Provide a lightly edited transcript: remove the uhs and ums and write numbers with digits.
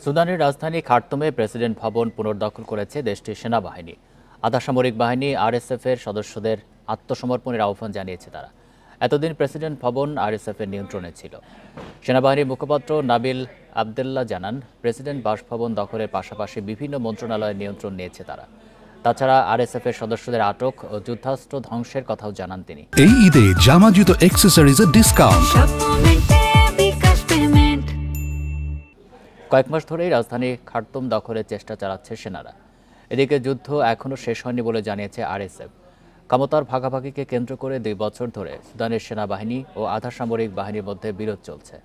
সুদানের রাজধানী খার্তুমে প্রেসিডেন্ট ভবন পুনর্দখল করেছে দেশটির সেনাবাহিনী। আধা সামরিক বাহিনী আরএসএফের সদস্যদের আত্মসমর্পণের আহ্বান জানিয়েছে তারা। এতদিন প্রেসিডেন্ট ভবন আরএসএফের নিয়ন্ত্রণে ছিল। সেনাবাহিনীর মুখপাত্র নাবিল আবদুল্লাহ জানান, প্রেসিডেন্ট বাসভবন দখলের পাশাপাশি বিভিন্ন মন্ত্রণালয়ের নিয়ন্ত্রণ নিয়েছে তারা। তাছাড়া আরএসএফের সদস্যদের আটক ও যুদ্ধাস্ত্র ধ্বংসের কথাও জানান তিনি। এই ঈদে জামা জুতো অ্যাক্সেসরিজের ডিসকাউন্ট। কয়েক মাস ধরেই রাজধানী খার্তুম দখলের চেষ্টা চালাচ্ছে সেনারা। এদিকে যুদ্ধ এখনও শেষ হয়নি বলে জানিয়েছে আরএসএফ। ক্ষমতার ভাগাভাগিকে কেন্দ্র করে 2 বছর ধরে সুদানের সেনাবাহিনী ও আধা সামরিক বাহিনীর মধ্যে বিরোধ চলছে।